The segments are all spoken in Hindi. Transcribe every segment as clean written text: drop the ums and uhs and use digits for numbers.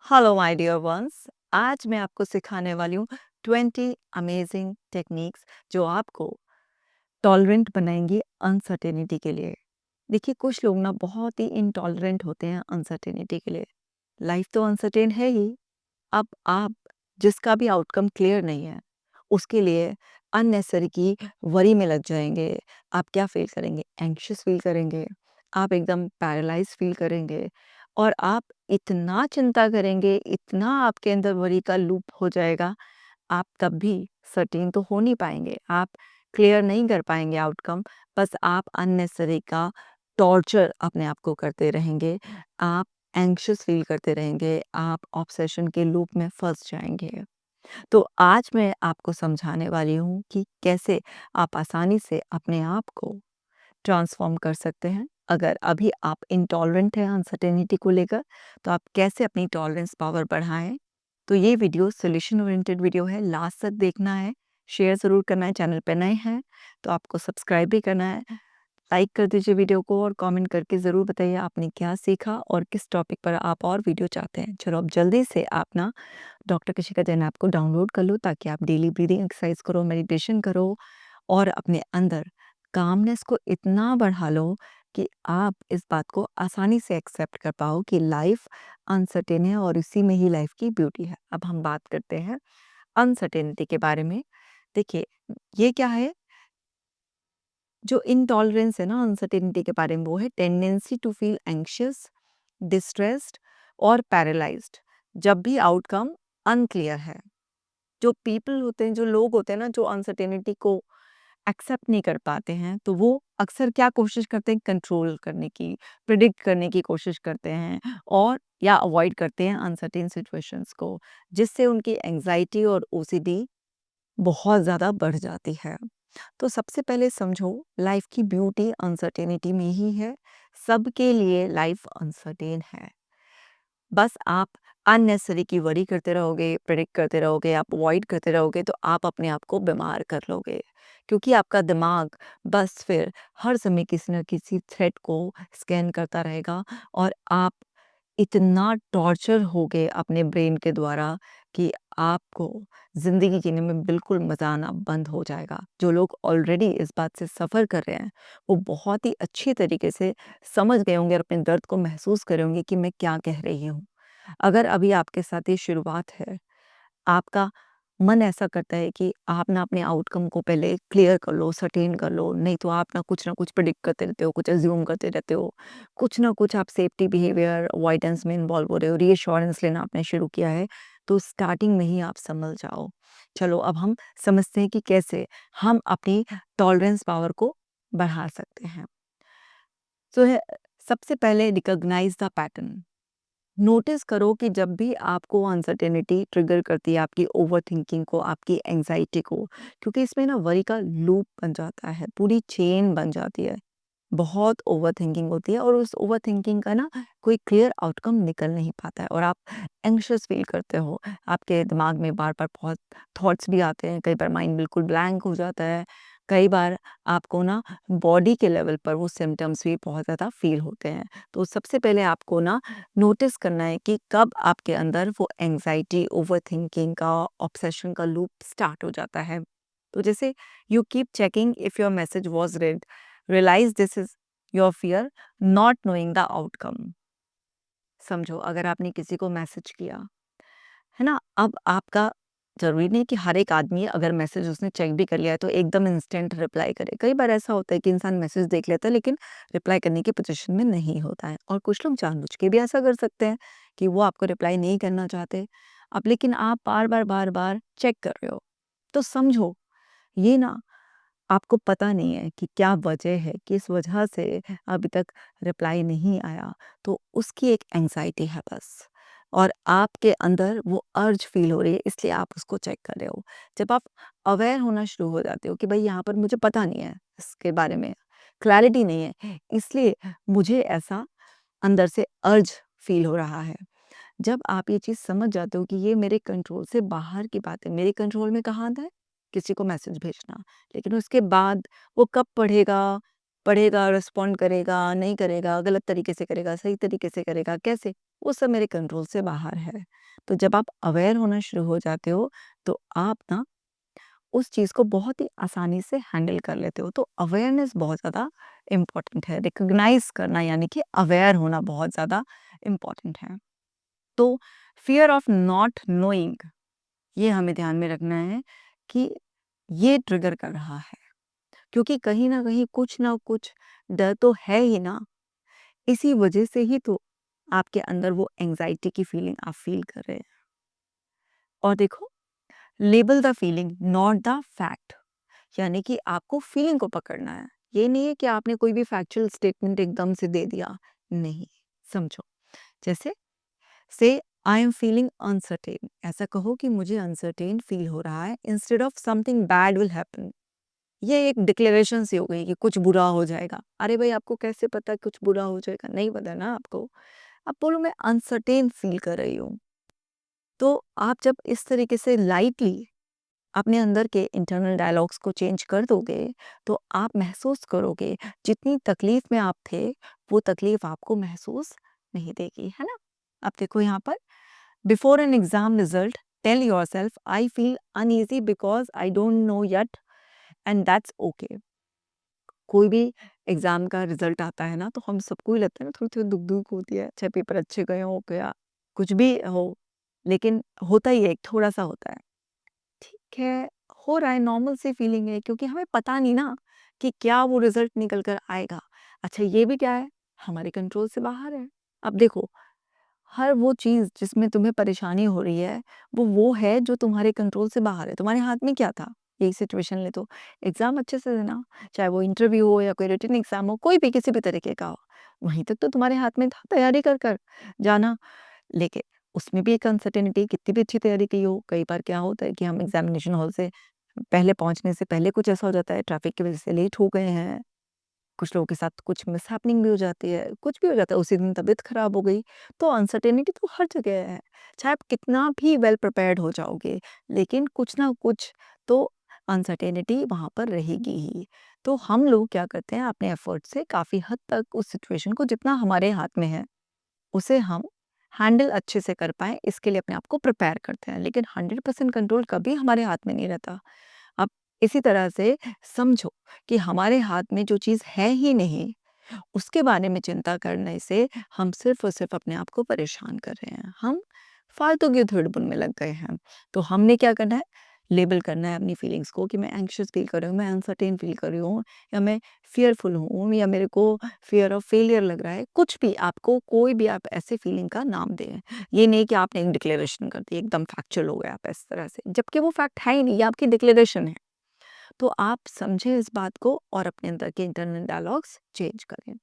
Hello my dear ones. आज मैं आपको सिखाने वाली हूँ 20 अमेजिंग टेक्निक्स जो आपको टॉलरेंट बनाएंगी अनसर्टेनिटी के लिए। देखिए, कुछ लोग ना बहुत ही इनटॉलरेंट होते हैं अनसर्टेनिटी के लिए। लाइफ तो अनसर्टेन है ही। अब आप जिसका भी आउटकम क्लियर नहीं है उसके लिए अननेसेसरी की वरी में लग जाएंगे। आप क्या फील करेंगे? एंग्शियस फील करेंगे, आप एकदम पैरालाइज फील करेंगे और आप इतना चिंता करेंगे, इतना आपके अंदर वरी का लूप हो जाएगा, आप तब भी सर्टेन तो हो नहीं पाएंगे, आप क्लियर नहीं कर पाएंगे आउटकम। बस आप अननेसेसरी का टॉर्चर अपने आप को करते रहेंगे, आप एंग्शियस फील करते रहेंगे, आप ऑब्सेशन के लूप में फंस जाएंगे। तो आज मैं आपको समझाने वाली हूँ कि कैसे आप आसानी से अपने आप को ट्रांसफॉर्म कर सकते हैं। अगर अभी आप इंटॉलरेंट हैं अनसर्टेनिटी को लेकर, तो आप कैसे अपनी टॉलरेंस पावर बढ़ाएं। तो ये वीडियो सोल्यूशन ओरिएंटेड वीडियो है, लास्ट तक देखना है, शेयर ज़रूर करना है। चैनल पे नए हैं तो आपको सब्सक्राइब भी करना है। लाइक कर दीजिए वीडियो को और कमेंट करके ज़रूर बताइए आपने क्या सीखा और किस टॉपिक पर आप और वीडियो चाहते हैं। चलो अब जल्दी से आप ना डॉक्टर कशिका जैन ऐप को डाउनलोड कर लो ताकि आप डेली ब्रीदिंग एक्सरसाइज करो, मेडिटेशन करो और अपने अंदर कामनेस को इतना बढ़ा लो कि आप इस बात को आसानी से एक्सेप्ट कर पाओ कि लाइफ अनसर्टेन है और इसी में ही लाइफ की ब्यूटी है। अब हम बात करते हैं अनसर्टेनिटी के बारे में। देखिए, ये क्या है? जो इनटॉलरेंस है ना अनसर्टेनिटी के बारे में, वो है tendency to feel anxious, distressed और पैरालाइज्ड जब भी आउटकम अनक्लियर है। जो पीपल होते हैं, जो लोग होते हैं ना, जो अनसर्टेनिटी को एक्सेप्ट नहीं कर पाते हैं, तो वो अक्सर क्या कोशिश करते हैं? कंट्रोल करने की, प्रिडिक्ट करने की कोशिश करते हैं और या अवॉइड करते हैं अनसर्टेन सिचुएशंस को, जिससे उनकी एंग्जाइटी और ओसीडी बहुत ज़्यादा बढ़ जाती है। तो सबसे पहले समझो, लाइफ की ब्यूटी अनसर्टेनिटी में ही है। सबके लिए लाइफ अनसर्टेन है। बस आप अननेसेसरी की वरी करते रहोगे, प्रेडिक्ट करते रहोगे, आप अवॉइड करते रहोगे, तो आप अपने आप को बीमार कर लोगे। क्योंकि आपका दिमाग बस फिर हर समय किसी न किसी थ्रेट को स्कैन करता रहेगा और आप इतना टॉर्चर होगे अपने ब्रेन के द्वारा कि आपको ज़िंदगी जीने में बिल्कुल मज़ा आना बंद हो जाएगा। जो लोग ऑलरेडी इस बात से सफ़र कर रहे हैं, वो बहुत ही अच्छी तरीके से समझ गए होंगे और अपने दर्द को महसूस करे होंगे कि मैं क्या कह रही हूँ। अगर अभी आपके साथ ये शुरुआत है, आपका मन ऐसा करता है कि आप ना अपने आउटकम को पहले क्लियर कर लो, सर्टेन कर लो, नहीं तो आप ना कुछ प्रेडिक्ट करते रहते हो, कुछ अज़्यूम करते रहते हो, कुछ ना कुछ आप सेफ्टी बिहेवियर अवॉइडेंस में इन्वॉल्व हो रहे हो, रीअश्योरेंस लेना आपने शुरू किया है, तो स्टार्टिंग में ही आप संभल जाओ। चलो अब हम समझते हैं कि कैसे हम अपनी टॉलरेंस पावर को बढ़ा सकते हैं। तो है, सबसे पहले रिकॉग्नाइज द पैटर्न। नोटिस करो कि जब भी आपको अनसर्टेनिटी ट्रिगर करती है आपकी ओवरथिंकिंग को, आपकी एंग्जाइटी को, क्योंकि इसमें ना वरी का लूप बन जाता है, पूरी चेन बन जाती है। बहुत ओवरथिंकिंग होती है और उस ओवरथिंकिंग का ना कोई क्लियर आउटकम निकल नहीं पाता है और आप एंग्शियस फील करते हो। आपके दिमाग में बार-बार बहुत थॉट्स भी आते हैं, कई बार माइंड बिल्कुल ब्लैंक हो जाता है। कई बार आपको ना बॉडी के लेवल पर वो सिम्पटम्स भी बहुत ज़्यादा फ़ील होते हैं। तो सबसे पहले आपको ना नोटिस करना है कि कब आपके अंदर वो एंग्जायटी, ओवरथिंकिंग का, ऑब्सेशन का लूप स्टार्ट हो जाता है। तो जैसे you keep checking if your message was read, realise this is your fear not knowing the outcome. समझो, अगर आपने किसी को मैसेज किया, है ना? अब आपका ज़रूरी नहीं कि हर एक आदमी अगर मैसेज उसने चेक भी कर लिया है तो एकदम इंस्टेंट रिप्लाई करे। कई बार ऐसा होता है कि इंसान मैसेज देख लेता है लेकिन रिप्लाई करने की पोज़ीशन में नहीं होता है और कुछ लोग जानबूझ के भी ऐसा कर सकते हैं कि वो आपको रिप्लाई नहीं करना चाहते। अब लेकिन आप बार-बार, बार-बार चेक कर रहे हो, तो समझो ये ना आपको पता नहीं है कि क्या वजह है, किस वजह से अभी तक रिप्लाई नहीं आया, तो उसकी एक एंग्ज़ायटी है बस और आपके अंदर वो अर्ज फ़ील हो रही है इसलिए आप उसको चेक कर रहे हो। जब आप अवेयर होना शुरू हो जाते हो कि भई यहाँ पर मुझे पता नहीं है, इसके बारे में क्लैरिटी नहीं है, इसलिए मुझे ऐसा अंदर से अर्ज फ़ील हो रहा है। जब आप ये चीज़ समझ जाते हो कि ये मेरे कंट्रोल से बाहर की बात है, मेरे कंट्रोल में कहाँ आता है? किसी को मैसेज भेजना। लेकिन उसके बाद वो कब पढ़ेगा, पढ़ेगा, रिस्पॉन्ड करेगा, नहीं करेगा, गलत तरीके से करेगा, सही तरीके से करेगा, कैसे? वो सब मेरे कंट्रोल से बाहर है। तो जब आप अवेयर होना शुरू हो जाते हो, तो आप ना उस चीज़ को बहुत ही आसानी से हैंडल कर लेते हो। तो अवेयरनेस बहुत ज़्यादा इम्पोर्टेंट है। रिकॉग्नाइज़ करना यानी कि अवेयर होना बहुत ज़्यादा इम्पोर्टेंट है। तो फ़ियर ऑफ नॉट नोइंग, ये हमें ध्यान में रखना है कि ये ट्रिगर कर रहा है। क्योंकि कहीं न कहीं कुछ ना कुछ डर तो है ही ना, इसी वजह से ही तो आपके अंदर वो एंग्ज़ायटी की फीलिंग आप फ़ील कर रहे हैं। और देखो, label the feeling not the fact, यानी कि आपको फीलिंग को पकड़ना है। ये नहीं है कि आपने कोई भी फैक्चुअल स्टेटमेंट एकदम से दे दिया, नहीं। समझो, जैसे से आई एम फीलिंग अनसर्टेन, ऐसा कहो कि मुझे अनसर्टेन फील हो रहा है, instead of something bad will happen. ये एक डिक्लेरेशन सी हो गई कि कुछ बुरा हो जाएगा। अरे भाई, आपको कैसे पता कुछ बुरा हो जाएगा? नहीं पता ना आपको। आप बोलो मैं अनसर्टेन फील कर रही हूँ। तो आप जब इस तरीके से लाइटली अपने अंदर के इंटरनल डायलॉग्स को चेंज कर दोगे, तो आप महसूस करोगे जितनी तकलीफ में आप थे, वो तकलीफ आपको महसूस नहीं देगी, है ना? अब देखो यहाँ पर, before an exam result tell yourself I feel uneasy because I don't know yet, and that's okay. कोई भी एग्जाम का रिजल्ट आता है ना, तो हम सबको ही लगता है ना, थोड़ी थोड़ी दुख दुख होती है, चाहे पेपर अच्छे गए हो गया, कुछ भी हो, लेकिन होता ही है, थोड़ा सा होता है। ठीक है, हो रहा है, नॉर्मल सी फीलिंग है, क्योंकि हमें पता नहीं ना कि क्या वो रिजल्ट निकल कर आएगा। अच्छा, ये भी क्या है, हमारे कंट्रोल से बाहर है। अब देखो, हर वो चीज़ जिसमें तुम्हें परेशानी हो रही है, वो है जो तुम्हारे कंट्रोल से बाहर है। तुम्हारे हाथ में क्या था? यही सिचुएशन ले तो, एग्ज़ाम अच्छे से देना, चाहे वो इंटरव्यू हो या कोई रिटन एग्ज़ाम हो, कोई भी किसी भी तरीके का हो। वहीं तक तो तुम्हारे हाथ में था तैयारी कर जाना। लेकिन उसमें भी एक अनसर्टेनिटी, कितनी भी अच्छी तैयारी की हो, कई बार क्या होता है कि हम एग्ज़ामिनेशन हॉल से पहले पहुँचने से पहले कुछ ऐसा हो जाता है, ट्रैफ़िक की वज़ह से लेट हो गए हैं। कुछ लोगों के साथ कुछ मिसहैपनिंग भी हो जाती है, कुछ भी हो जाता है, उसी दिन तबीयत खराब हो गई, तो अनसर्टेनिटी तो हर जगह है। चाहे आप कितना भी वेल प्रिपेयर्ड हो जाओगे, लेकिन कुछ ना कुछ तो अनसर्टेनिटी वहाँ पर रहेगी ही। तो हम लोग क्या करते हैं, अपने एफर्ट से काफ़ी हद तक उस सिचुएशन को जितना हमारे हाथ में है, उसे हम हैंडल अच्छे से कर पाएँ, इसके लिए अपने आप को प्रिपेयर करते हैं। लेकिन 100% कंट्रोल कभी हमारे हाथ में नहीं रहता। अब इसी तरह से समझो कि हमारे हाथ में जो चीज़ है ही नहीं, उसके बारे में चिंता करने से हम सिर्फ़ और सिर्फ़ अपने आप को परेशान कर रहे हैं। हम फालतू की उधेड़-बुन में लग गए हैं। तो हमने क्या करना है, लेबल करना है अपनी फीलिंग्स को कि मैं एंग्ज़ियस फ़ील कर रही हूँ, मैं अनसर्टेन फ़ील कर रही हूँ, या मैं फ़ियरफुल हूँ, या मेरे को फ़ियर ऑफ फेलियर लग रहा है। कुछ भी आपको, कोई भी आप ऐसे फ़ीलिंग का नाम दें। ये नहीं कि आपने एक डिक्लेरेशन कर दी, एकदम फैक्चुअल हो गए आप इस तरह से, जबकि वो फैक्ट है ही नहीं, ये आपकी डिक्लेरेशन है। तो आप समझें इस बात को और अपने अंदर के इंटरनल डायलॉग्स चेंज करें।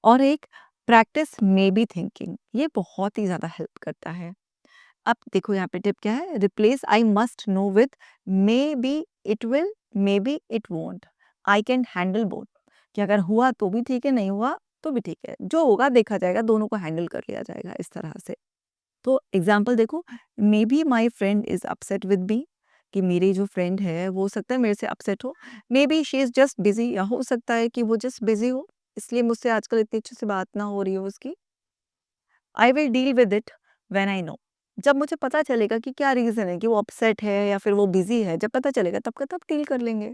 और एक प्रैक्टिस मे बी थिंकिंग, ये बहुत ही ज़्यादा हेल्प करता है। अब देखो यहाँ पे टिप क्या है, replace I must know with may be it will, may be it won't, I can handle both, कि अगर हुआ तो भी ठीक है, नहीं हुआ तो भी ठीक है, जो होगा देखा जाएगा, दोनों को हैंडल कर लिया जाएगा, इस तरह से। तो एग्जाम्पल देखो, may be my friend is upset with me, कि मेरी जो फ्रेंड है वो हो सकता है मेरे से अपसेट हो। May be she is just busy, या हो सकता है कि वो जस्ट बिजी हो, इसलिए मुझसे आजकल इतनी अच्छे से बात ना हो रही हो उसकी। I will deal with it when I know, जब मुझे पता चलेगा कि क्या रीज़न है कि वो अपसेट है या फिर वो बिजी है, जब पता चलेगा तब का तब डील कर लेंगे।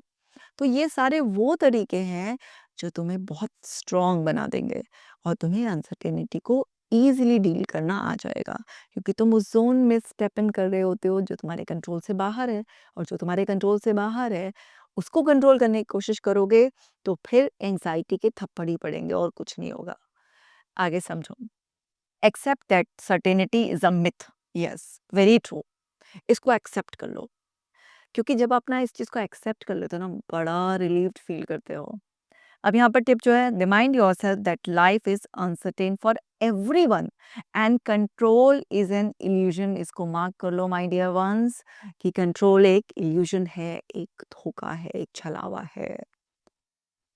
तो ये सारे वो तरीके हैं जो तुम्हें बहुत स्ट्रॉन्ग बना देंगे, और तुम्हें अनसर्टेनिटी को ईज़िली डील करना आ जाएगा, क्योंकि तुम उस ज़ोन में स्टेप इन कर रहे होते हो जो तुम्हारे कंट्रोल से बाहर है, और जो तुम्हारे कंट्रोल से बाहर है, उसको कंट्रोल करने की कोशिश करोगे, तो फिर एंग्ज़ायटी के थप्पड़ ही पड़ेंगे और कुछ नहीं होगा। आगे समझो। Accept that certainty is a myth. Yes, very true. इसको एक्सेप्ट कर लो, क्योंकि जब आप ना इस चीज़ को एक्सेप्ट कर लेते हो ना, बड़ा रिलीव्ड फील करते हो। अब यहाँ पर टिप जो है, remind yourself that life is uncertain for everyone and control is an illusion. इसको मार्क कर लो माय डियर वंस, कि कंट्रोल एक इल्यूजन है, एक धोखा है, एक छलावा है।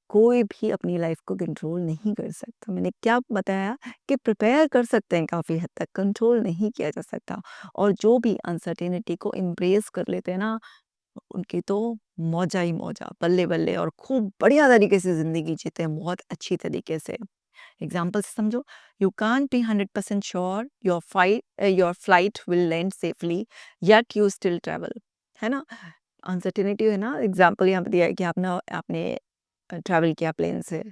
कोई भी अपनी लाइफ को कंट्रोल नहीं कर सकता। मैंने क्या बताया कि प्रिपेयर कर सकते हैं काफ़ी हद तक, कंट्रोल नहीं किया जा सकता। और जो भी अनसर्टेनिटी को एम्ब्रेस कर लेते हैं ना, उनकी तो मौजा ही मौजा, बल्ले बल्ले, और खूब बढ़िया तरीके से ज़िंदगी जीते हैं, बहुत अच्छी तरीके से। एग्जाम्पल से समझो, you can't be 100% sure your flight will land safely yet you still travel, है ना। अनसर्टेनिटी है ना, एग्जाम्पल यहाँ पे दिया है कि आपने ट्रैवल किया प्लेन से,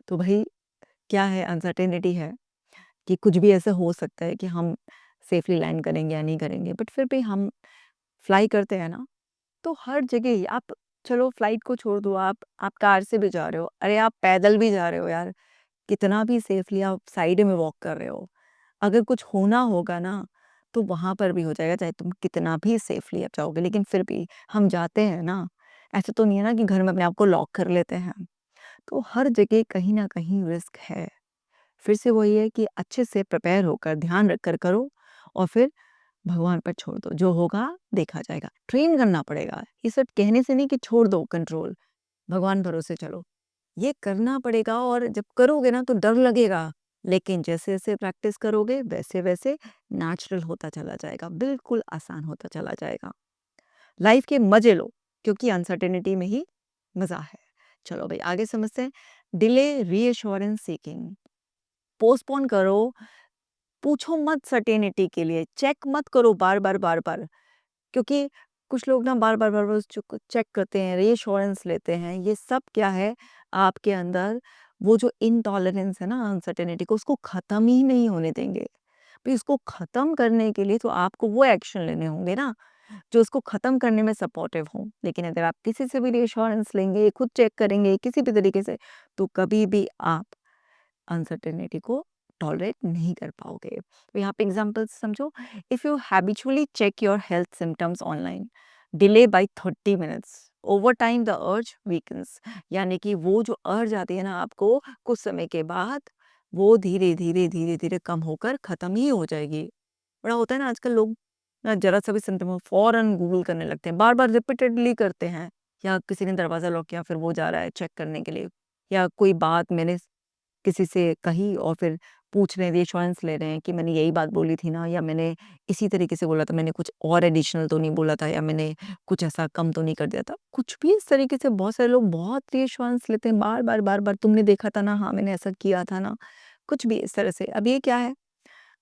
तो भाई क्या है, अनसर्टेनिटी है कि कुछ भी ऐसा हो सकता है कि हम सेफली लैंड करेंगे या नहीं करेंगे, बट फिर भी हम फ्लाई करते हैं ना। तो हर जगह ही आप, चलो फ्लाइट को छोड़ दो, आप कार से भी जा रहे हो, अरे आप पैदल भी जा रहे हो यार, कितना भी सेफली आप साइड में वॉक कर रहे हो, अगर कुछ होना होगा ना तो वहां पर भी हो जाएगा, चाहे तुम कितना भी सेफली आप जाओगे, लेकिन फिर भी हम जाते हैं ना। ऐसा तो नहीं है ना कि घर में अपने आप को लॉक कर लेते हैं। तो हर जगह कहीं ना कहीं रिस्क है। फिर से वही है कि अच्छे से प्रिपेयर होकर ध्यान रख कर करो, और फिर भगवान पर छोड़ दो, जो होगा देखा जाएगा। ट्रेन करना पड़ेगा, ये सब कहने से नहीं कि छोड़ दो कंट्रोल, भगवान भरोसे चलो, ये करना पड़ेगा। और जब करोगे ना तो डर लगेगा, लेकिन जैसे जैसे प्रैक्टिस करोगे वैसे वैसे नेचुरल होता चला जाएगा, बिल्कुल आसान होता चला जाएगा। लाइफ के मजे लो, क्योंकि अनसर्टेनिटी में ही मजा है। चलो भाई आगे समझते हैं। डिले रीअश्योरेंस सीकिंग, पोस्टपोन करो, पूछो मत सर्टेनिटी के लिए, चेक मत करो बार बार बार बार, क्योंकि कुछ लोग ना बार बार बार बार चेक करते हैं, रीअश्योरेंस लेते हैं, ये सब क्या है, आपके अंदर वो जो इनटॉलरेंस है ना अनसर्टेनिटी को, उसको खत्म ही नहीं होने देंगे। तो इसको खत्म करने के लिए तो आपको वो एक्शन लेने होंगे ना जो उसको खत्म करने में सपोर्टिव हो। लेकिन अगर आप किसी से भी रीअश्योरेंस लेंगे, खुद चेक करेंगे किसी भी तरीके से, तो कभी भी आप अनसर्टेनिटी को टॉलरेट नहीं कर पाओगे। तो यहाँ पे एग्जांपल समझो, if you habitually check your health symptoms online, delay by 30 minutes, over time the urge weakens, यानी कि वो जो अर्ज आती है ना आपको कुछ समय के बाद, वो धीरे धीरे धीरे धीरे कम होकर खत्म ही हो जाएगी। बड़ा होता है ना आजकल लोग ना, जरा सा भी सिम्टम फौरन गूगल करने लगते हैं, बार बार रिपीटेडली करते हैं, या किसी ने दरवाजा लॉक किया फिर वो जा रहा है चेक करने के लिए, या कोई बात मैंने किसी से कही और फिर पूछ रहे हैं, रीअश्योरेंस ले रहे हैं कि मैंने यही बात बोली थी ना, या मैंने इसी तरीके से बोला था, मैंने कुछ और एडिशनल तो नहीं बोला था, या मैंने कुछ ऐसा कम तो नहीं कर दिया था। कुछ भी इस तरीके से बहुत सारे लोग बहुत रीअश्योरेंस लेते हैं, बार बार बार बार, तुमने देखा था ना, हाँ मैंने ऐसा किया था ना, कुछ भी इस तरह से। अब ये क्या है,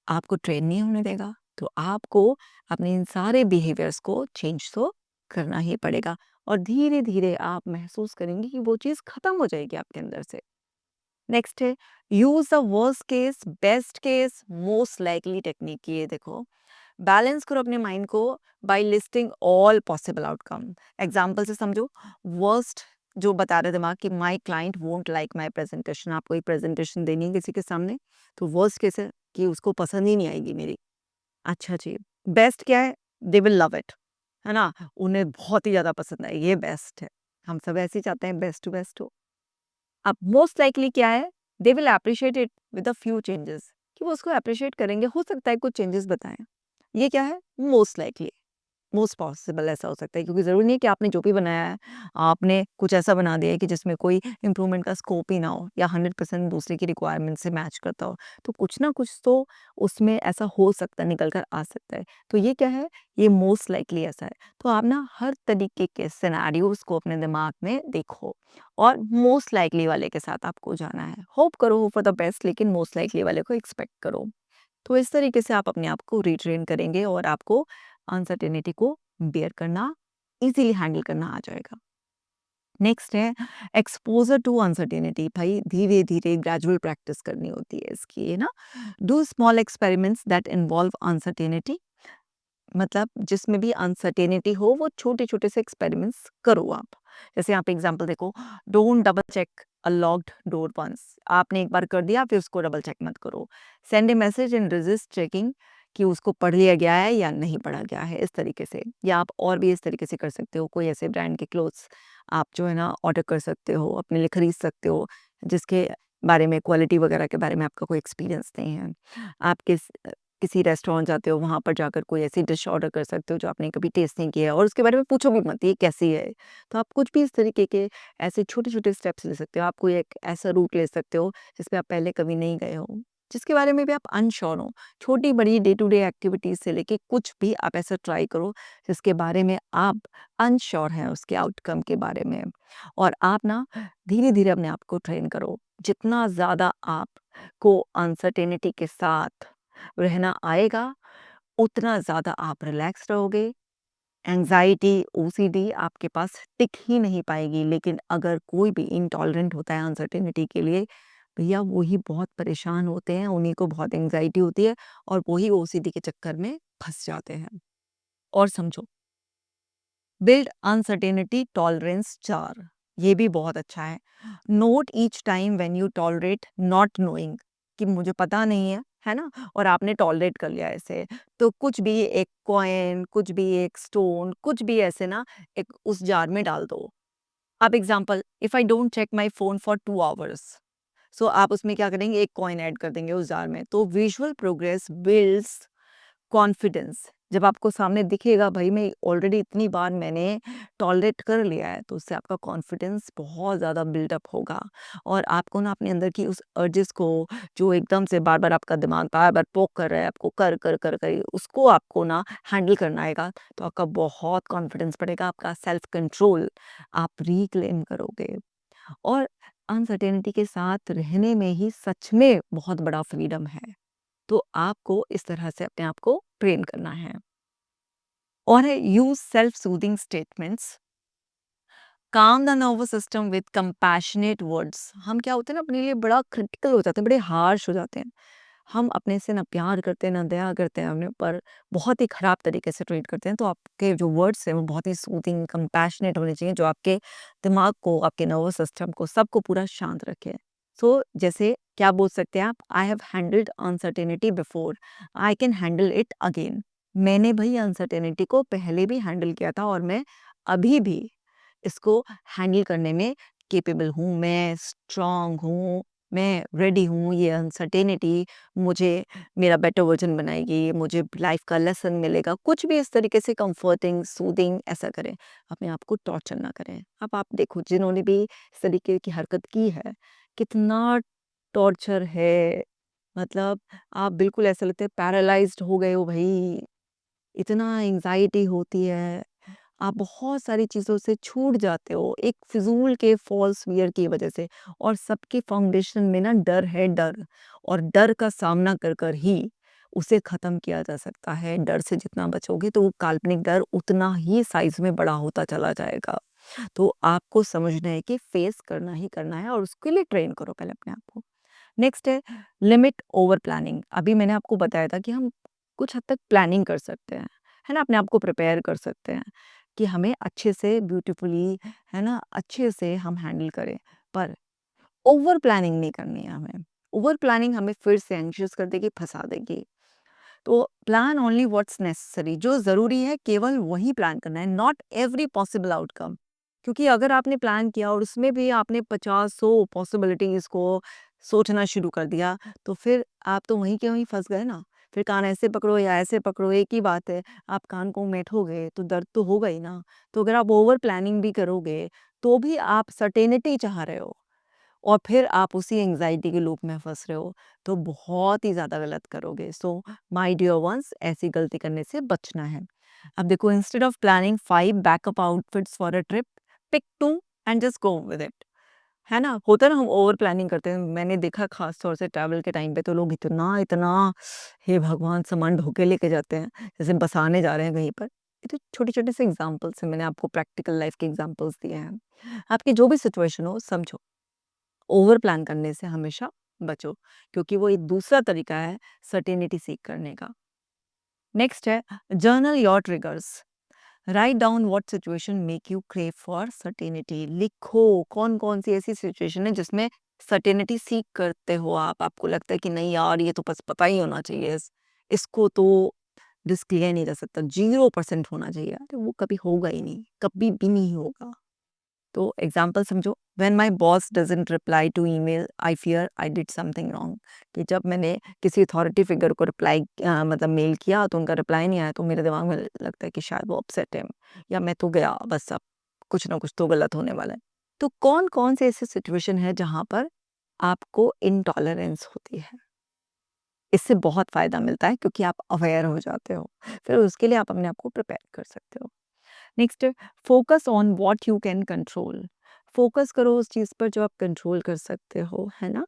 आपको ट्रेन नहीं होने देगा, तो आपको अपने इन सारे बिहेवियर्स को चेंज तो करना ही पड़ेगा, और धीरे धीरे आप महसूस करेंगे कि वो चीज़ खत्म हो जाएगी आपके अंदर से। नेक्स्ट है, use the worst case best case most likely technique. ये देखो, बैलेंस करो अपने माइंड को by listing all possible outcome. Example से समझो, वर्स्ट जो बता रहे दिमाग कि my client won't like my presentation, आपको एक प्रेजेंटेशन देनी है किसी के सामने, तो वर्स्ट केस है कि उसको पसंद ही नहीं आएगी मेरी। अच्छा जी, बेस्ट क्या है, दे विल लव इट, है ना, उन्हें बहुत ही ज्यादा पसंद आए, ये बेस्ट है। हम सब ऐसे ही चाहते हैं बेस्ट टू बेस्ट हो। अब मोस्ट लाइकली क्या है, they will appreciate it with a few changes, कि वो उसको अप्रिशिएट करेंगे, हो सकता है कुछ चेंजेस बताएं। ये क्या है, मोस्ट लाइकली, मोस्ट पॉसिबल ऐसा हो सकता है, क्योंकि ज़रूरी नहीं है कि आपने जो भी बनाया है, आपने कुछ ऐसा बना दिया है कि जिसमें कोई इम्प्रूवमेंट का स्कोप ही ना हो, या 100% दूसरे की रिक्वायरमेंट से मैच करता हो। तो कुछ ना कुछ तो उसमें ऐसा हो सकता है, निकल कर आ सकता है। तो ये क्या है, ये मोस्ट लाइकली ऐसा है। तो आप ना हर तरीके के सिनेरियोज को अपने दिमाग में देखो, और मोस्ट लाइकली वाले के साथ आपको जाना है। होप करो, होप फॉर द बेस्ट, लेकिन मोस्ट लाइकली वाले को एक्सपेक्ट करो। तो इस तरीके से आप अपने आप को रिट्रेन करेंगे, और आपको अनसर्टेनिटी को बेयर करना, इजीली हैंडल करना आ जाएगा। नेक्स्ट है एक्सपोजर टू अनसर्टेनिटी। भाई धीरे धीरे ग्रेजुअल प्रैक्टिस करनी होती है इसकी, है ना। Do small experiments that involve uncertainty, मतलब जिसमें भी अनसर्टेनिटी हो, वो छोटे छोटे से एक्सपेरिमेंट्स करो आप। जैसे यहाँ पे एग्जांपल देखो, don't double check a locked door once, आपने एक बार कर दिया फिर उसको डबल चेक मत करो। Send A message and resist checking, कि उसको पढ़ लिया गया है या नहीं पढ़ा गया है, इस तरीके से। या आप और भी इस तरीके से कर सकते हो, कोई ऐसे ब्रांड के क्लोथ्स आप जो है ना ऑर्डर कर सकते हो, अपने लिए खरीद सकते हो, जिसके बारे में, क्वालिटी वगैरह के बारे में आपका कोई एक्सपीरियंस नहीं है। आप किसी रेस्टोरेंट जाते हो, वहाँ पर जाकर कोई ऐसी डिश ऑर्डर कर सकते हो जो आपने कभी टेस्ट नहीं किया है, और उसके बारे में पूछो भी मत ये कैसी है। तो आप कुछ भी इस तरीके के ऐसे छोटे-छोटे स्टेप्स ले सकते हो। आप कोई एक ऐसा रूट ले सकते हो जिस पे आप पहले कभी नहीं गए हो, जिसके बारे में भी आप अनश्योर हो। छोटी-बड़ी डे टू डे एक्टिविटीज़ से लेके कुछ भी आप ऐसा ट्राई करो जिसके बारे में आप अनश्योर हैं उसके आउटकम के बारे में, और आप ना धीरे-धीरे अपने आप को ट्रेन करो। जितना ज़्यादा आप को अनसर्टेनिटी के साथ रहना आएगा, उतना ज़्यादा आप रिलैक्स रहोगे। एंग्ज़ायटी, ओसीडी आपके पास टिक ही नहीं पाएगी। लेकिन अगर कोई भी इंटॉलरेंट होता है अनसर्टेनिटी के लिए, भैया वो ही बहुत परेशान होते हैं, उन्हीं को बहुत एंग्ज़ायटी होती है और वो ही ओसीडी के चक्कर में फँस जाते हैं। और समझो, बिल्ड अनसर्टेनिटी टॉलरेंस 4, ये भी बहुत अच्छा है। Note each time when you tolerate not knowing, कि मुझे पता नहीं है ना? और आपने टॉलरेट कर लिया ऐसे, तो कुछ भी एक कॉइन, कुछ भी एक स्टोन, कुछ भी ऐसे ना एक उस जार में डाल दो। अब example, if I don't check my phone for 2 hours, so आप उसमें क्या करेंगे, एक कॉइन ऐड कर देंगे उस जार में। तो विजुअल प्रोग्रेस बिल्ड्स कॉन्फिडेंस। जब आपको सामने दिखेगा भाई मैं ऑलरेडी इतनी बार मैंने टॉलरेट कर लिया है, तो उससे आपका कॉन्फिडेंस बहुत ज़्यादा बिल्डअप होगा और आपको ना अपने अंदर की उस अर्जेस को, जो एकदम से बार बार आपका दिमाग बार बार पोक कर रहा है आपको, कर कर कर कर उसको आपको ना हैंडल करना आएगा, तो आपका बहुत कॉन्फिडेंस बढ़ेगा, आपका सेल्फ कंट्रोल आप रिक्लेम करोगे। और अनसर्टेनिटी के साथ रहने में ही सच में बहुत बड़ा फ्रीडम है। तो आपको इस तरह से अपने आप को ट्रेन करना है। और है यूज सेल्फ सूदिंग स्टेटमेंट्स, काम the nervous system with compassionate words. हम क्या होते हैं ना, अपने लिए बड़ा क्रिटिकल हो जाते हैं, बड़े हार्श हो जाते हैं। हम अपने से ना प्यार करते हैं ना दया करते हैं अपने ऊपर, बहुत ही खराब तरीके से ट्रीट करते हैं। तो आपके जो वर्ड्स हैं वो बहुत ही सूदिंग कंपैशनेट होने चाहिए, जो आपके दिमाग को, आपके नर्वस सिस्टम को, सबको पूरा शांत रखे। सो जैसे क्या बोल सकते हैं आप, I have handled uncertainty before, I can handle it again. मैंने भाई अनसर्टेनिटी को पहले भी हैंडल किया था और मैं अभी भी इसको हैंडल करने में कैपेबल हूँ, मैं स्ट्रांग हूँ, मैं रेडी हूँ। ये अनसर्टेनिटी मुझे मेरा बेटर वर्जन बनाएगी, मुझे लाइफ का लेसन मिलेगा। कुछ भी इस तरीके से कंफर्टिंग, सूदिंग ऐसा करें, अपने आप को टॉर्चर ना करें। अब आप देखो, जिन्होंने भी इस तरीके की हरकत की है, कितना टॉर्चर है। मतलब आप बिल्कुल ऐसा लगता है पैरालाइज्ड हो गए हो भाई, इतना एंग्जाइटी होती है, आप बहुत सारी चीज़ों से छूट जाते हो, एक फ़िज़ूल के फ़ॉल्स फ़ियर की वज़ह से। और सबके फ़ाउंडेशन में ना डर है, डर। और डर का सामना कर कर ही उसे ख़त्म किया जा सकता है। डर से जितना बचोगे तो वो काल्पनिक डर उतना ही साइज़ में बड़ा होता चला जाएगा। तो आपको समझना है कि फ़ेस करना ही करना है और उसके लिए ट्रेन करो पहले अपने आप को। नेक्स्ट है लिमिट ओवर प्लानिंग। अभी मैंने आपको बताया था कि हम कुछ हद तक प्लानिंग कर सकते हैं, है ना? अपने आप को प्रिपेयर कर सकते हैं कि हमें अच्छे से ब्यूटीफुली, है ना, अच्छे से हम हैंडल करें। पर ओवर प्लानिंग नहीं करनी है हमें। ओवर प्लानिंग हमें फिर से एंग्शियस कर देगी, फंसा देगी। तो प्लान ओनली व्हाट्स नेसेसरी, जो ज़रूरी है केवल वही प्लान करना है, नॉट एवरी पॉसिबल आउटकम। क्योंकि अगर आपने प्लान किया और उसमें भी आपने 50-100 पॉसिबिलिटीज़ को सोचना शुरू कर दिया, तो फिर आप तो वहीं के वहीं फँस गए ना। फिर कान ऐसे पकड़ो या ऐसे पकड़ो, एक ही बात है। आप कान को मेंठोगे तो दर्द तो होगा ही ना। तो अगर आप ओवर प्लानिंग भी करोगे, तो भी आप सर्टेनिटी चाह रहे हो और फिर आप उसी एंग्जायटी के लूप में फँस रहे हो, तो बहुत ही ज़्यादा गलत करोगे। सो माय डियर वन्स, ऐसी गलती करने से बचना है। अब देखो, instead of planning 5 backup outfits for a trip, pick 2 and just go with it. है ना? होता है ना, हम ओवर प्लानिंग करते हैं। मैंने देखा खास तौर से ट्रैवल के टाइम पे तो लोग इतना, इतना हे भगवान सामान ढो के लेके जाते हैं, जैसे बसाने जा रहे हैं कहीं पर। ये तो छोटे-छोटे से एग्ज़ाम्पल्स हैं, मैंने आपको प्रैक्टिकल लाइफ़ के एग्ज़ाम्पल्स दिए हैं। आपकी जो भी सिचुएशन हो समझो, ओवर प्लान करने से हमेशा बचो, क्योंकि वो एक दूसरा तरीका है सर्टेनिटी सीक करने का। नेक्स्ट है journal your triggers, write down what situation make you crave for certainty. लिखो कौन कौन सी ऐसी सिचुएशन है जिसमें सर्टेनिटी सीक करते हो आप, आपको लगता है कि नहीं यार ये तो बस पता ही होना चाहिए, इसको तो रिस्क लिया ही नहीं जा सकता, 0% होना चाहिए। अरे वो कभी होगा ही नहीं, कभी भी नहीं होगा। तो एग्जाम्पल समझो, when my boss doesn't reply to email I fear I did something wrong. कि जब मैंने किसी अथॉरिटी फिगर को रिप्लाई मतलब मेल किया तो उनका रिप्लाई नहीं आया, तो मेरे दिमाग में लगता है कि शायद वो अपसेट है, या मैं तो गया बस, अब कुछ ना कुछ तो गलत होने वाला है। तो कौन कौन से ऐसे सिचुएशन है जहाँ पर आपको इनटॉलरेंस होती है, इससे बहुत फायदा मिलता है क्योंकि आप अवेयर हो जाते हो, फिर उसके लिए आप अपने आप को प्रिपेयर कर सकते हो। Next, focus on what you can control. Focus करो उस चीज़ पर जो आप कंट्रोल कर सकते हो, है ना?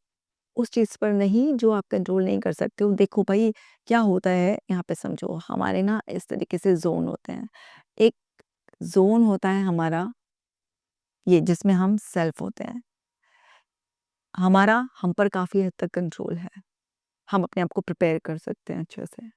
उस चीज़ पर नहीं जो आप कंट्रोल नहीं कर सकते हो। देखो भाई, क्या होता है यहाँ पे समझो, हमारे ना इस तरीके से ज़ोन होते हैं। एक ज़ोन होता है हमारा ये जिसमें हम सेल्फ होते हैं। हमारा हम पर काफ़ी हद तक कंट्रोल है। हम अपने आप को प्रिपेयर कर सकते हैं अच्छे से।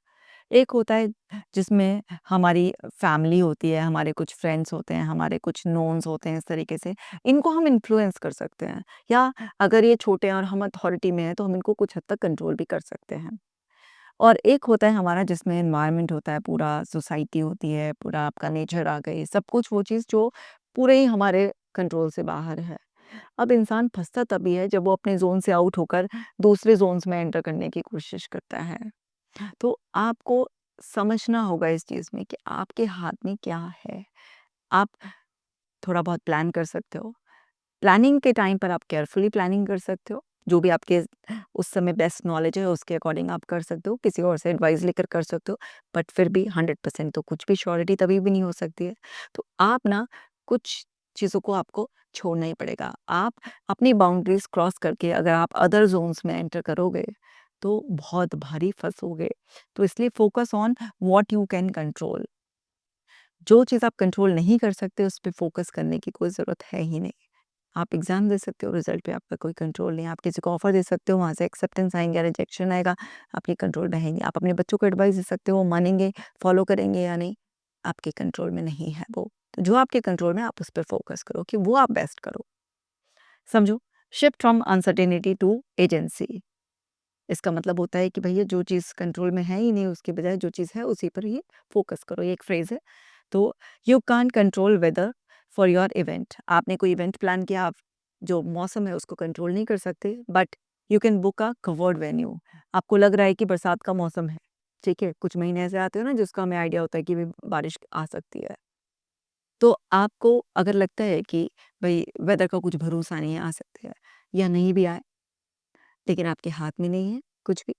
एक होता है जिसमें हमारी फैमिली होती है, हमारे कुछ फ्रेंड्स होते हैं, हमारे कुछ नोन्स होते हैं इस तरीके से, इनको हम इन्फ्लुएंस कर सकते हैं, या अगर ये छोटे हैं और हम अथॉरिटी में हैं तो हम इनको कुछ हद तक कंट्रोल भी कर सकते हैं। और एक होता है हमारा जिसमें एनवायरनमेंट होता है, पूरा सोसाइटी होती है, पूरा आपका नेचर आ गई, सब कुछ वो चीज़ जो पूरे ही हमारे कंट्रोल से बाहर है। अब इंसान फँसता तभी है जब वो अपने ज़ोन से आउट होकर दूसरे ज़ोन्स में एंटर करने की कोशिश करता है। तो आपको समझना होगा इस चीज़ में कि आपके हाथ में क्या है। आप थोड़ा बहुत प्लान कर सकते हो। प्लानिंग के टाइम पर आप केयरफुली प्लानिंग कर सकते हो। जो भी आपके उस समय बेस्ट नॉलेज है उसके अकॉर्डिंग आप कर सकते हो। किसी और से एडवाइस लेकर कर सकते हो। बट फिर भी 100% तो कुछ भी श्योरिटी तभी भी नहीं हो सकती है। तो आप ना कुछ चीज़ों को आपको छोड़ना ही पड़ेगा। आप अपनी बाउंड्रीज़ क्रॉस करके अगर आप अदर ज़ोन्स में एंटर करोगे तो बहुत भारी फँसोगे। तो इसलिए focus on what you can control. जो चीज़ आप कंट्रोल नहीं कर सकते उस पे फ़ोकस करने की कोई ज़रूरत है ही नहीं। आप एग्ज़ाम दे सकते हो, रिज़ल्ट पे आपका कोई कंट्रोल नहीं है। आप किसी को ऑफ़र दे सकते हो, वहाँ से एक्सेप्टेंस आएँगे या रिजेक्शन आएगा, आपके कंट्रोल में है नहीं। आप अपने बच्चों को एडवाइस दे सकते हो, वो मानेंगे, फ़ॉलो करेंगे या नहीं, आपके कंट्रोल में नहीं है वो। तो जो आपके कंट्रोल में है, आप उस पे फ़ोकस करो कि वो आप बेस्ट करो। समझो, shift from uncertainty to agency. इसका मतलब होता है कि भैया जो चीज़ कंट्रोल में है ही नहीं, उसके बजाय जो चीज़ है उसी पर ही फ़ोकस करो, ये एक फ्रेज़ है। तो you can't control weather for your event. आपने कोई इवेंट प्लान किया, आप जो मौसम है उसको कंट्रोल नहीं कर सकते, but you can book a covered venue. आपको लग रहा है कि बरसात का मौसम है, ठीक है? कुछ महीने ऐसे आते हो ना जिसका हमें आइडिया होता है कि भी बारिश आ सकती है। तो आपको अगर लगता है कि भई वेदर का कुछ भरोसा नहीं है, आ सकती है या नहीं भी आए, लेकिन आपके हाथ में नहीं है कुछ भी।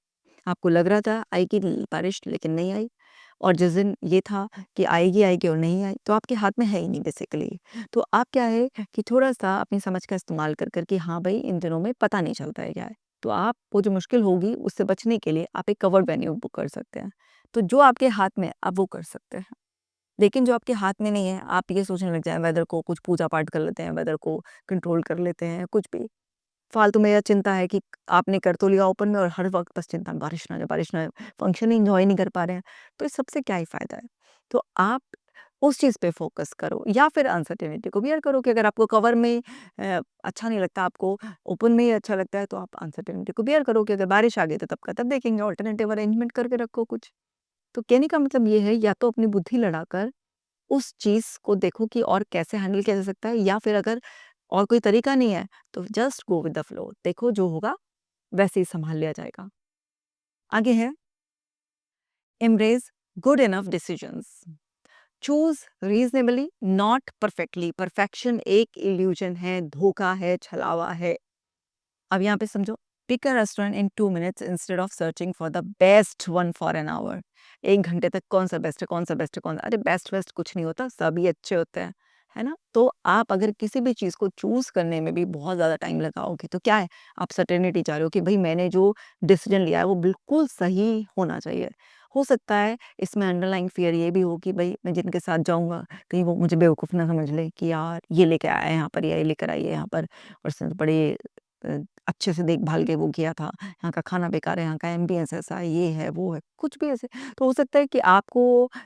आपको लग रहा था आएगी बारिश लेकिन नहीं आई, और जिस दिन ये था कि आएगी आएगी और नहीं आई, तो आपके हाथ में है ही नहीं बेसिकली। तो आप क्या है कि थोड़ा-सा अपनी समझ का इस्तेमाल कर कर के हाँ भाई, इन दिनों में पता नहीं चलता है क्या है। तो आप वो जो मुश्किल होगी उससे बचने के लिए आप एक कवर्ड वेन्यू बुक कर सकते हैं। तो जो आपके हाथ में है आप वो कर सकते हैं। लेकिन जो आपके हाथ में नहीं है, आप ये सोचने लग जाएँ वेदर को, कुछ पूजा-पाठ कर लेते हैं, वेदर को कंट्रोल कर लेते हैं, कुछ भी। फालतू में यह चिंता है कि आपने कर तो लिया ओपन में और हर वक़्त बस चिंता बारिश ना जाए, फंक्शन ही एन्जॉय नहीं कर पा रहे हैं, तो इस सब से क्या ही फ़ायदा है? तो आप उस चीज़ पे फ़ोकस करो या फिर अनसर्टेनिटी को बियर करो कि अगर आपको कवर में अच्छा नहीं लगता, आपको ओपन में ही अच्छा लगता है, तो आप अनसर्टेनिटी को बियर करो कि अगर बारिश आ गई तो तब का तब देखेंगे, अल्टरनेटिव अरेंजमेंट करके रखो कुछ। तो कहने का मतलब ये है, या तो अपनी बुद्धि लड़ाकर उस चीज़ को देखो कि और कैसे हैंडल किया जा सकता है, या फिर अगर और कोई तरीका नहीं है तो just go with the flow. देखो जो होगा वैसे ही सँभाल लिया जाएगा। आगे है embrace good enough decisions. Choose reasonably not perfectly. Perfection एक इल्यूज़न है, धोखा है, छलावा है। अब यहाँ पे समझो, pick a restaurant in 2 minutes instead of searching for the best one for an hour. 1 घंटे तक कौन सा बेस्ट है, कौन सा बेस्ट है, कौन सा, अरे बेस्ट वेस्ट कुछ नहीं होता, सभी अच्छे होते हैं, है ना? तो आप अगर किसी भी चीज़ को चूज़ करने में भी बहुत ज़्यादा टाइम लगाओगे तो क्या है, आप सर्टेनिटी चाह रहे हो कि भई मैंने जो डिसीजन लिया है वो बिल्कुल सही होना चाहिए। हो सकता है इसमें अंडरलाइंग फ़ियर ये भी हो कि भई मैं जिनके साथ जाऊँगा कहीं वो मुझे बेवकूफ़ ना समझ लें कि यार ये लेके आया है यहाँ पर, या ये लेकर आई है यहाँ पर, और उसने तो बड़े अ, अच्छे से देखभाल के वो किया था, यहाँ का खाना बेकार है, यहाँ का एम्बियंस ऐसा है, ये है, वो है, कुछ भी ऐसे। तो हो सकता है कि आपको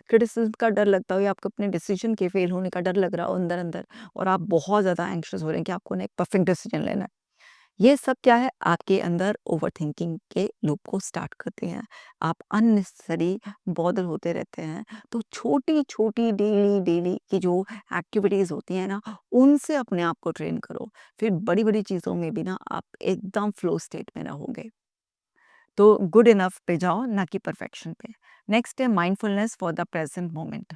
क्रिटिसिज़्म का डर लगता हो या आपको अपने डिसीज़न के फेल होने का डर लग रहा हो अंदर-अंदर, और आप बहुत ज़्यादा एंग्ज़ियस हो रहे हैं कि आपको ना एक परफेक्ट डिसीज़न लेना है। ये सब क्या है, आपके अंदर ओवरथिंकिंग के लूप को स्टार्ट करते हैं। आप अननेसेसरी बॉदर होते रहते हैं। तो छोटी-छोटी डेली की जो एक्टिविटीज़ होती हैं ना, उनसे अपने आप को ट्रेन करो। फिर बड़ी-बड़ी चीज़ों में भी ना आप एकदम फ्लो स्टेट में रहोगे। तो गुड इनफ पे जाओ, ना कि परफेक्शन पे। नेक्स्ट है mindfulness for the present moment.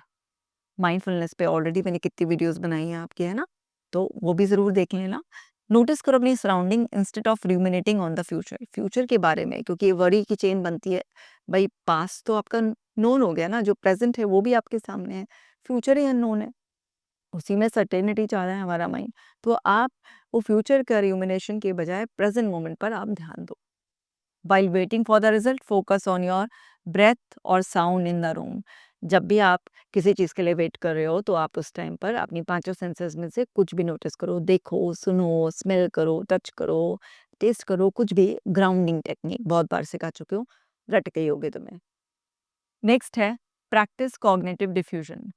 Mindfulness पे ऑलरेडी मैंने कितनी वीडियोस बनाई हैं आपकी, है ना? तो वो भी ज़रूर देख लेना। नोटिस करो अपनी surrounding instead of ruminating on the future. Future के बारे में, क्योंकि ये वरी की चेन बनती है। भई पास्ट तो आपका नोन हो गया ना, जो प्रेज़ेंट है वो भी आपके सामने है, फ्यूचर ही अननोन है। उसी में सर्टेनिटी चाह रहा है हमारा माइंड। तो आप वो फ्यूचर का रूमिनेशन के बजाय प्रेज़ेंट मोमेंट पर आप ध्यान दो। While waiting for the result, focus on your breath और sound in the room. जब भी आप किसी चीज़ के लिए वेट कर रहे हो तो आप उस टाइम पर अपनी पांचों सेंसेस में से कुछ भी नोटिस करो, देखो, सुनो, स्मेल करो, टच करो, टेस्ट करो, कुछ भी। ग्राउंडिंग टेक्निक बहुत बार सिखा चुकी हूँ, रट गई होगी तुम्हें। नेक्स्ट है प्रैक्टिस कॉग्निटिव डिफ्यूजन।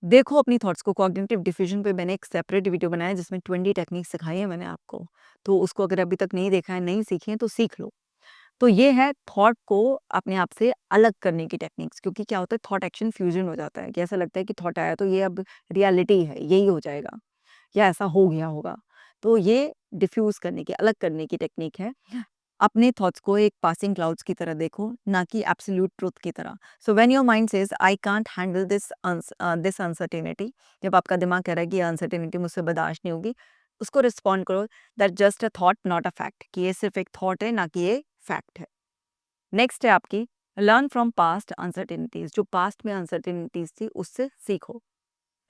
देखो अपनी थॉट्स को। कॉग्निटिव डिफ्यूजन पे मैंने एक सेपरेट वीडियो बनाया है जिसमें 20 टेक्निक सिखाई है मैंने आपको। तो उसको अगर अभी तक नहीं देखा है, नहीं सीखी है तो सीख लो। तो ये है थॉट को अपने आप से अलग करने की टेक्निक्स, क्योंकि क्या होता है थॉट एक्शन फ्यूजन हो जाता है कि ऐसा लगता है कि थॉट आया तो ये अब रियलिटी है, यही हो जाएगा या ऐसा हो गया होगा। तो ये डिफ्यूज करने की, अलग करने की टेक्निक है। अपने थॉट्स को एक पासिंग क्लाउड्स की तरह देखो, ना कि एब्सोल्यूट ट्रुथ की तरह। So when your mind says I can't handle this uncertainty, जब आपका दिमाग कह रहा है कि अनसर्टेनिटी मुझसे बर्दाश्त नहीं होगी, उसको रिस्पॉन्ड करो that just a thought not a fact, कि ये सिर्फ एक थॉट है, ना कि ये फैक्ट है। नेक्स्ट है आपकी लर्न फ्रॉम पास्ट अनसर्टेनिटीज। जो पास्ट में अनसर्टेनिटीज थी उससे सीखो।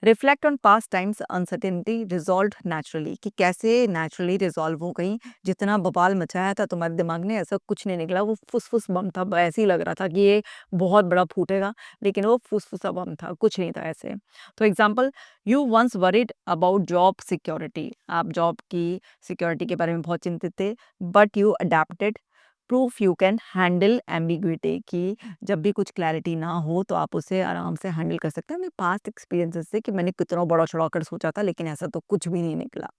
Reflect on past times uncertainty resolve naturally, कि कैसे नेचुरली रिजॉल्व हो गई। जितना बवाल मचाया था तुम्हारे दिमाग ने, ऐसा कुछ नहीं निकला। वो फुसफुस बम था, ऐसे ही लग रहा था कि ये बहुत बड़ा फूटेगा, लेकिन वो फुसफुसा बम था, कुछ नहीं था ऐसे। तो example, you once worried about job security. आप जॉब की सिक्योरिटी के बारे में बहुत चिंतित थे, but you adapted. Proof you can handle ambiguity, कि जब भी कुछ क्लैरिटी ना हो तो आप उसे आराम से हैंडल कर सकते हैं अपने पास्ट एक्सपीरियंसेस से, कि मैंने कितना बड़ा चढ़ा कर सोचा था लेकिन ऐसा तो कुछ भी नहीं निकला।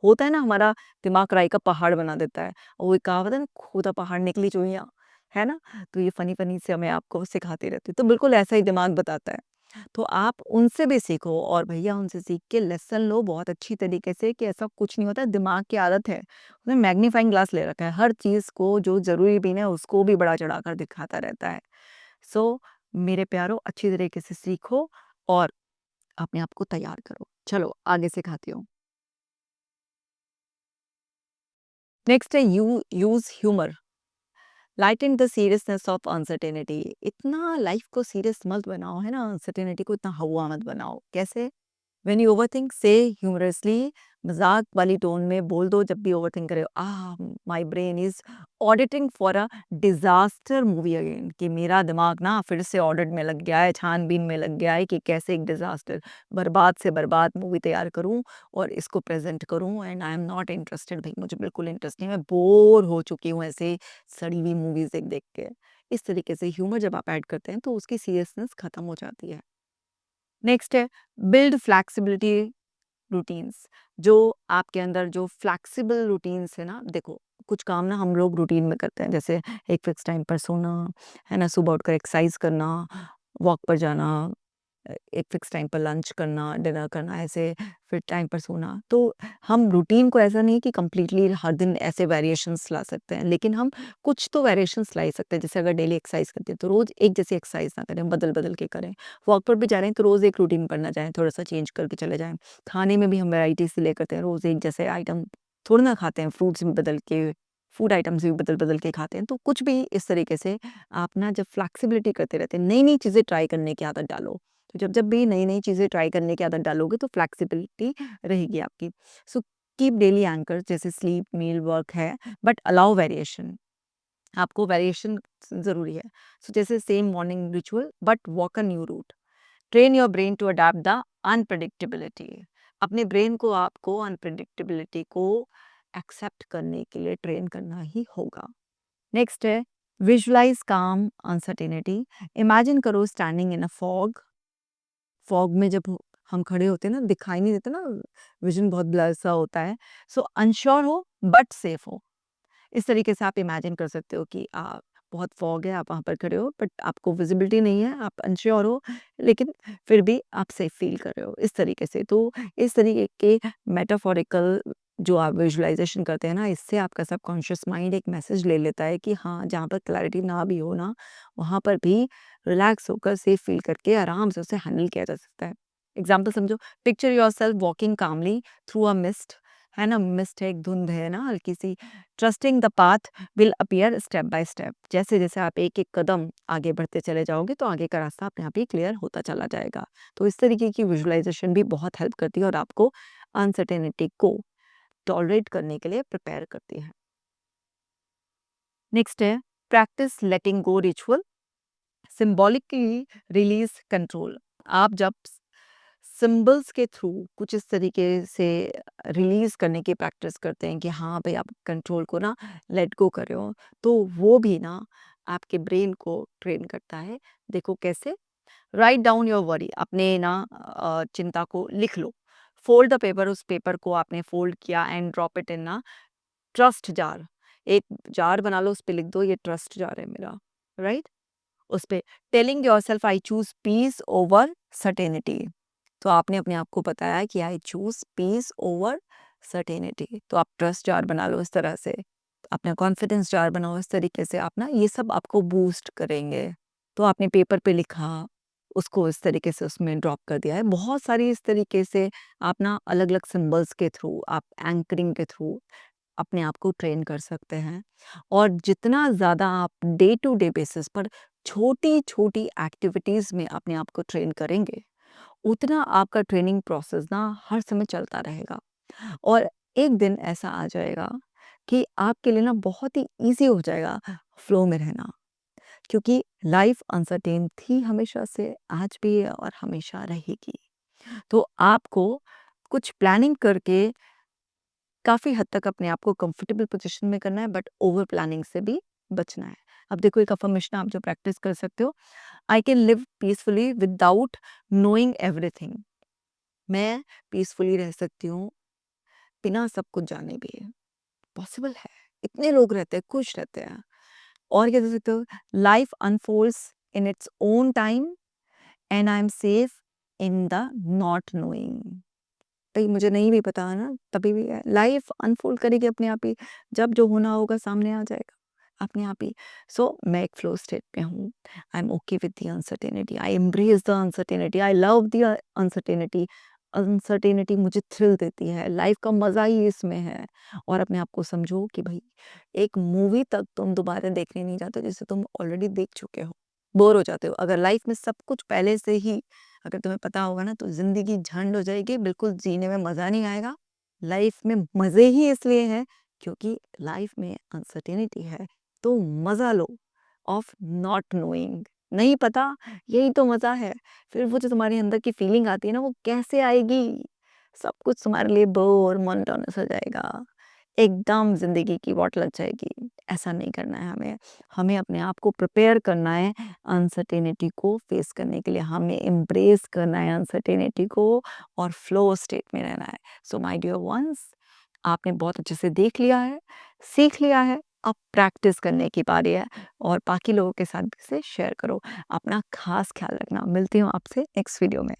होता है ना, हमारा दिमाग राई का पहाड़ बना देता है। और वो कहावत है ना, खोदा पहाड़ निकली चुईया, है ना। तो ये फनी फनी से मैं आपको सिखाती रहती हूँ, तो बिल्कुल ऐसा ही दिमाग बताता है। तो आप उनसे भी सीखो, और भैया उनसे सीख के लेसन लो बहुत अच्छी तरीके से, कि ऐसा कुछ नहीं होता। दिमाग की आदत है, उसने मैग्नीफाइंग ग्लास ले रखा है, हर चीज़ को जो ज़रूरी भी नहीं है उसको भी बड़ा चढ़ाकर दिखाता रहता है। सो मेरे प्यारो, अच्छी तरीके से सीखो और अपने आप को तैयार करो। चलो आगे सिखाती हूँ। नेक्स्ट है use humour, lighten the seriousness of uncertainty. इतना लाइफ को सीरियस मत बनाओ, है ना, अनसर्टेनिटी को इतना हवा मत बनाओ। कैसे? व्हेन यू ओवरथिंक से ह्यूमरसली, मजाक वाली टोन में बोल दो जब भी ओवरथिंक करे, my brain is auditing for a disaster movie again, कि मेरा दिमाग ना फिर से ऑडिट में लग गया है, छानबीन में लग गया है कि कैसे एक डिजास्टर, बर्बाद से बर्बाद मूवी तैयार करूं और इसको प्रेजेंट करूं। And I am not interested, भाई मुझे बिल्कुल इंटरेस्ट नहीं है, मैं बोर हो चुकी हूँ ऐसे सड़ी हुई मूवीज देख देख के। इस तरीके से ह्यूमर जब आप ऐड करते हैं तो उसकी सीरियसनेस खत्म हो जाती है। नेक्स्ट है बिल्ड फ्लैक्सिबिलिटी रूटीन्स। जो आपके अंदर जो फ्लैक्सिबल रूटीन्स है ना, देखो कुछ काम ना हम लोग रूटीन में करते हैं, जैसे एक फिक्स टाइम पर सोना, है ना, सुबह उठकर एक्सरसाइज करना, वॉक पर जाना, एक फिक्स टाइम पर लंच करना, डिनर करना, ऐसे फिर टाइम पर सोना। तो हम रूटीन को ऐसा नहीं कि कंप्लीटली हर दिन ऐसे वेरिएशंस ला सकते हैं, लेकिन हम कुछ तो वेरिएशंस ला ही सकते हैं। जैसे अगर डेली एक्सरसाइज करते हैं तो रोज एक जैसी एक्सरसाइज ना करें, बदल बदल के करें। वॉक पर भी जा रहे हैं तो रोज एक रूटीन पर ना जाएं, थोड़ा सा चेंज करके चले जाएं। खाने में भी हम वैरायटी से ले करते हैं, रोज एक जैसे आइटम थोड़ा ना खाते हैं, फ्रूट्स भी बदल के, फूड आइटम्स भी बदल बदल के खाते हैं। तो कुछ भी इस तरीके से आप ना जब फ्लैक्सिबिलिटी करते रहते हैं, नई नई चीज़ें ट्राई करने की आदत डालो। तो जब जब भी नई नई चीज़ें ट्राई करने की आदत डालोगे तो फ्लैक्सिबिलिटी रहेगी आपकी। सो कीप डेली एंकर, जैसे स्लीप, मील, वर्क है, बट अलाउ वेरिएशन। आपको वेरिएशन ज़रूरी है। सो जैसे same morning ritual but walk a new route. Train your brain to adapt the unpredictability. अपने ब्रेन को आपको अनप्रेडिक्टेबिलिटी को एक्सेप्ट करने के लिए ट्रेन करना ही होगा। नेक्स्ट है विजुअलाइज काम अनसर्टेनिटी। इमेजिन करो standing in a fog. Fog में जब हम खड़े होते हैं ना, दिखाई नहीं देता ना, विजन बहुत ब्लर सा होता है। सो अनश्योर हो बट सेफ हो। इस तरीके से आप इमेजिन कर सकते हो कि आप, बहुत फॉग है, आप वहाँ पर खड़े हो बट आपको विजिबिलिटी नहीं है, आप अनश्योर हो, लेकिन फिर भी आप सेफ फील कर रहे हो, इस तरीके से। तो इस तरीके के मेटाफोरिकल जो आप विजुअलाइजेशन करते हैं ना, इससे आपका सबकॉन्शियस माइंड एक मैसेज ले लेता है कि हाँ, जहाँ पर क्लैरिटी ना भी हो ना, वहाँ पर भी रिलैक्स होकर सेफ फील करके आराम से उसे हैंडल किया जा सकता है। एग्जाम्पल समझो, picture yourself walking calmly through a mist, है ना, मिस्ट है, एक धुंध है ना हल्की सी। Trusting the path will appear step by step. जैसे जैसे आप एक एक कदम आगे बढ़ते चले जाओगे तो आगे का रास्ता अपने आप ही क्लियर होता चला जाएगा। तो इस तरीके की विजुअलाइजेशन भी बहुत हेल्प करती है और आपको अनसर्टेनिटी को टॉलरेट करने के लिए प्रिपेयर करती है। नेक्स्ट है प्रैक्टिस लेटिंग गो रिचुअल, सिंबॉलिकली रिलीज कंट्रोल। आप जब सिंबल्स के थ्रू कुछ इस तरीके से रिलीज करने की प्रैक्टिस करते हैं कि हाँ भाई, आप कंट्रोल को ना लेट गो कर रहे हो, तो वो भी ना आपके ब्रेन को ट्रेन करता है। देखो कैसे, राइट डाउन योर वरी, अपने ना चिंता को लिख लो। फोल्ड द पेपर, उस पेपर को आपने फोल्ड किया एंड ड्रॉप इट इन ना ट्रस्ट जार। एक जार बना लो, उस पे लिख दो ये ट्रस्ट जार है मेरा, राइट। उस पे telling yourself I choose peace over certainty. तो आपने अपने आप को बताया कि I choose peace over certainty. तो आप ट्रस्ट जार बना लो इस तरह से, अपना कॉन्फिडेंस जार बनाओ इस तरीके से, आप ना ये सब आपको बूस्ट करेंगे। तो आपने पेपर पे लिखा, उसको इस तरीके से उसमें ड्रॉप कर दिया है। बहुत सारी इस तरीके से आप ना अलग अलग सिंबल्स के थ्रू, आप एंकरिंग के थ्रू अपने आप को ट्रेन कर सकते हैं। और जितना ज़्यादा आप डे टू डे बेसिस पर छोटी छोटी एक्टिविटीज़ में अपने आप को ट्रेन करेंगे, उतना आपका ट्रेनिंग प्रोसेस ना हर समय चलता रहेगा। और एक दिन ऐसा आ जाएगा कि आपके लिए ना बहुत ही ईजी हो जाएगा फ्लो में रहना, क्योंकि लाइफ अनसर्टेन थी हमेशा से, आज भी है और हमेशा रहेगी। तो आपको कुछ प्लानिंग करके काफ़ी हद तक अपने आप को कंफर्टेबल पोजीशन में करना है, बट ओवर प्लानिंग से भी बचना है। अब देखो एक अफर्मेशन आप जो प्रैक्टिस कर सकते हो, I can live peacefully without knowing everything. मैं पीसफुली रह सकती हूँ बिना सब कुछ जाने भी। पॉसिबल है, इतने लोग रहते हैं, खुश रहते हैं। और क्या कह सकते हो, life unfolds in its own time and I am safe in the not knowing. भाई मुझे नहीं भी पता है ना, तभी भी लाइफ अनफोल्ड करेगी अपने आप ही। जब जो होना होगा सामने आ जाएगा अपने आप ही। सो मैं एक फ्लो स्टेट में हूँ। I am okay with the uncertainty, I embrace the uncertainty, I love the uncertainty. Uncertainty मुझे थ्रिल देती है, लाइफ का मज़ा ही इसमें है। और अपने आप को समझो कि भाई एक मूवी तक तुम दोबारा देखने नहीं जाते जिसे तुम ऑलरेडी देख चुके हो, बोर हो जाते हो। अगर लाइफ में सब कुछ पहले से ही अगर तुम्हें पता होगा ना, तो ज़िंदगी झंड हो जाएगी, बिल्कुल जीने में मज़ा नहीं आएगा। लाइफ में मज़े ही इसलिए हैं क्योंकि लाइफ में अनसर्टेनिटी है। तो मज़ा लो ऑफ नॉट नोइंग, नहीं पता, यही तो मज़ा है। फिर वो जो तुम्हारे अंदर की फीलिंग आती है ना, वो कैसे आएगी? सब कुछ तुम्हारे लिए बोर मोनोटोनस हो जाएगा, एकदम ज़िंदगी की वाट लग जाएगी। ऐसा नहीं करना है हमें। हमें अपने आप को प्रिपेयर करना है अनसर्टेनिटी को फेस करने के लिए। हमें एम्ब्रेस करना है अनसर्टेनिटी को और फ्लो स्टेट में रहना है। सो माय डियर वंस, आपने बहुत अच्छे से देख लिया है, सीख लिया है, अब प्रैक्टिस करने की बारी है। और बाकी लोगों के साथ भी इसे शेयर करो। अपना खास ख्याल रखना। मिलती हूँ आपसे नेक्स्ट वीडियो में।